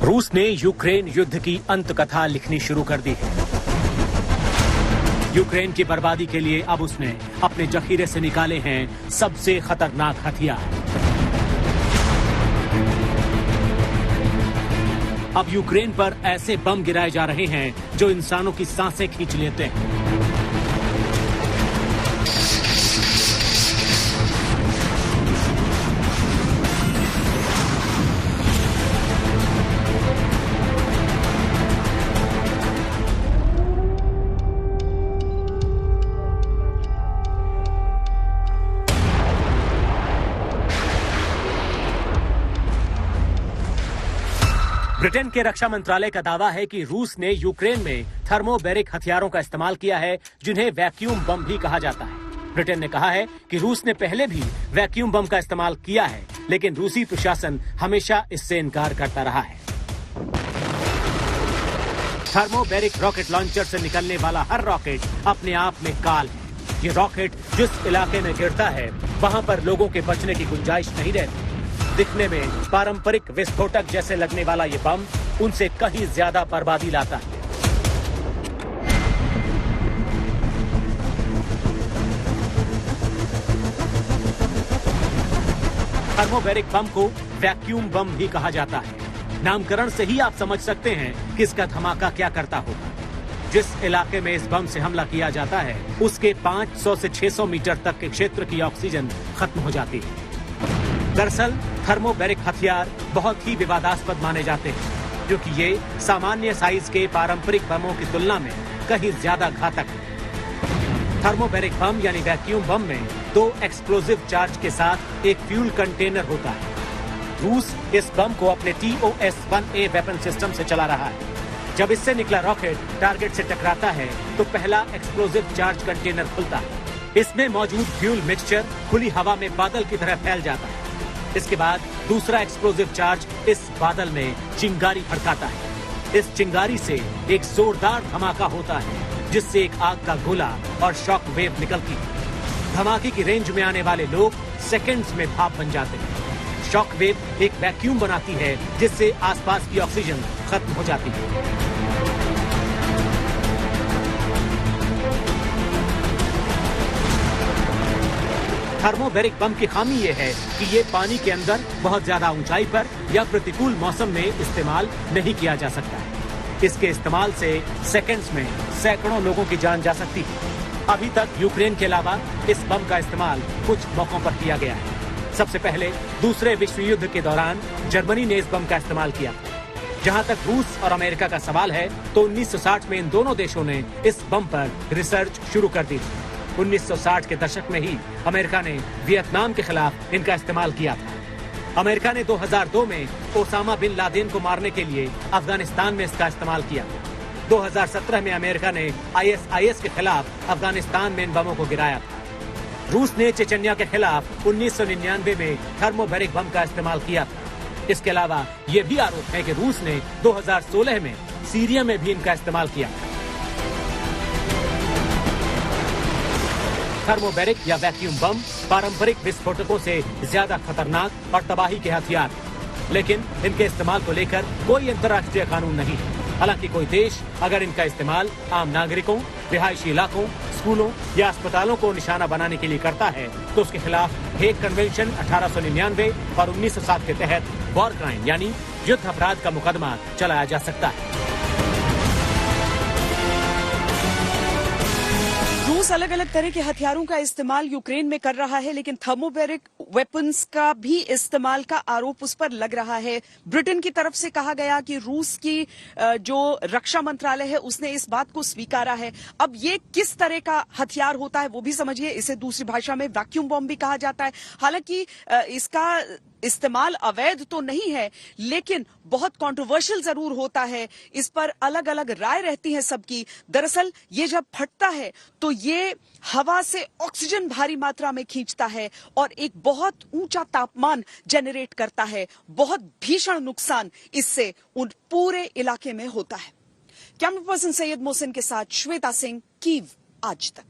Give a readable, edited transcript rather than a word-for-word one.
रूस ने यूक्रेन युद्ध की अंत कथा लिखनी शुरू कर दी है। यूक्रेन की बर्बादी के लिए अब उसने अपने जखीरे से निकाले हैं सबसे खतरनाक हथियार। अब यूक्रेन पर ऐसे बम गिराए जा रहे हैं जो इंसानों की सांसें खींच लेते हैं। ब्रिटेन के रक्षा मंत्रालय का दावा है कि रूस ने यूक्रेन में थर्मोबैरिक हथियारों का इस्तेमाल किया है, जिन्हें वैक्यूम बम भी कहा जाता है। ब्रिटेन ने कहा है कि रूस ने पहले भी वैक्यूम बम का इस्तेमाल किया है, लेकिन रूसी प्रशासन हमेशा इससे इनकार करता रहा है। थर्मोबैरिक रॉकेट लॉन्चर से निकलने वाला हर रॉकेट अपने आप में काल है। ये रॉकेट जिस इलाके में गिरता है, वहां पर लोगों के बचने की गुंजाइश नहीं रहती। दिखने में पारंपरिक विस्फोटक जैसे लगने वाला ये बम उनसे कहीं ज्यादा बर्बादी लाता है। थर्मोबैरिक बम को वैक्यूम बम भी कहा जाता है। नामकरण से ही आप समझ सकते हैं कि इसका धमाका क्या करता होगा। जिस इलाके में इस बम से हमला किया जाता है, उसके 500 से 600 मीटर तक के क्षेत्र की ऑक्सीजन खत्म हो जाती है। दरअसल थर्मोबैरिक हथियार बहुत ही विवादास्पद माने जाते हैं, क्योंकि ये सामान्य साइज के पारंपरिक बमों की तुलना में कहीं ज्यादा घातक है। थर्मोबैरिक बम यानी वैक्यूम बम में 2 एक्सप्लोजिव चार्ज के साथ एक फ्यूल कंटेनर होता है। रूस इस बम को अपने TOS-1A वेपन सिस्टम से चला रहा है। जब इससे निकला रॉकेट टारगेट से टकराता है तो पहला एक्सप्लोजिव चार्ज कंटेनर खुलता है। इसमें मौजूद फ्यूल मिक्सचर खुली हवा में बादल की तरह फैल जाता है। इसके बाद दूसरा एक्सप्लोजिव चार्ज इस बादल में चिंगारी भड़काता है। इस चिंगारी से एक जोरदार धमाका होता है, जिससे एक आग का गोला और शॉक वेव निकलती है। धमाके की रेंज में आने वाले लोग सेकंड्स में भाप बन जाते हैं। शॉक वेव एक वैक्यूम बनाती है, जिससे आसपास की ऑक्सीजन खत्म हो जाती है। थर्मोबैरिक बम की खामी ये है कि ये पानी के अंदर बहुत ज्यादा ऊंचाई पर या प्रतिकूल मौसम में इस्तेमाल नहीं किया जा सकता है। इसके इस्तेमाल से सेकंड्स में सैकड़ों लोगों की जान जा सकती है। अभी तक यूक्रेन के अलावा इस बम का इस्तेमाल कुछ मौकों पर किया गया है। सबसे पहले दूसरे विश्व युद्ध के दौरान जर्मनी ने इस बम का इस्तेमाल किया। जहां तक रूस और अमेरिका का सवाल है, तो 1960 में इन दोनों देशों ने इस बम पर रिसर्च शुरू कर दी थी। 1960 के दशक में ही अमेरिका ने वियतनाम के खिलाफ इनका इस्तेमाल किया था। अमेरिका ने 2002 में ओसामा बिन लादेन को मारने के लिए अफगानिस्तान में इसका इस्तेमाल किया। 2017 में अमेरिका ने ISIS के खिलाफ अफगानिस्तान में इन बमों को गिराया था। रूस ने चेचन्या के खिलाफ 1999 में थर्मोबैरिक बम का इस्तेमाल किया था। इसके अलावा ये भी आरोप है कि रूस ने 2016 में सीरिया में भी इनका इस्तेमाल किया। थर्मोबैरिक या वैक्यूम बम पारंपरिक विस्फोटकों से ज्यादा खतरनाक और तबाही के हथियार, लेकिन इनके इस्तेमाल को लेकर कोई अंतर्राष्ट्रीय कानून नहीं है। हालांकि कोई देश अगर इनका इस्तेमाल आम नागरिकों, रिहायशी इलाकों, स्कूलों या अस्पतालों को निशाना बनाने के लिए करता है, तो उसके खिलाफ हेग कन्वेंशन 1899 और 1907 के तहत वॉर क्राइम यानी युद्ध अपराध का मुकदमा चलाया जा सकता है। रूस अलग अलग तरह के हथियारों का इस्तेमाल यूक्रेन में कर रहा है, लेकिन थर्मोबैरिक वेपन्स का भी इस्तेमाल का आरोप उस पर लग रहा है। ब्रिटेन की तरफ से कहा गया कि रूस की जो रक्षा मंत्रालय है उसने इस बात को स्वीकारा है। अब ये किस तरह का हथियार होता है वो भी समझिए। इसे दूसरी भाषा में वैक्यूम बम भी कहा जाता है। हालांकि इसका इस्तेमाल अवैध तो नहीं है, लेकिन बहुत कंट्रोवर्शियल जरूर होता है। इस पर अलग अलग राय रहती है सबकी। दरअसल ये जब फटता है तो ये हवा से ऑक्सीजन भारी मात्रा में खींचता है और एक बहुत ऊंचा तापमान जनरेट करता है। बहुत भीषण नुकसान इससे उन पूरे इलाके में होता है। कैमरा पर्सन सैयद मोहसिन के साथ श्वेता सिंह, कीव आज तक।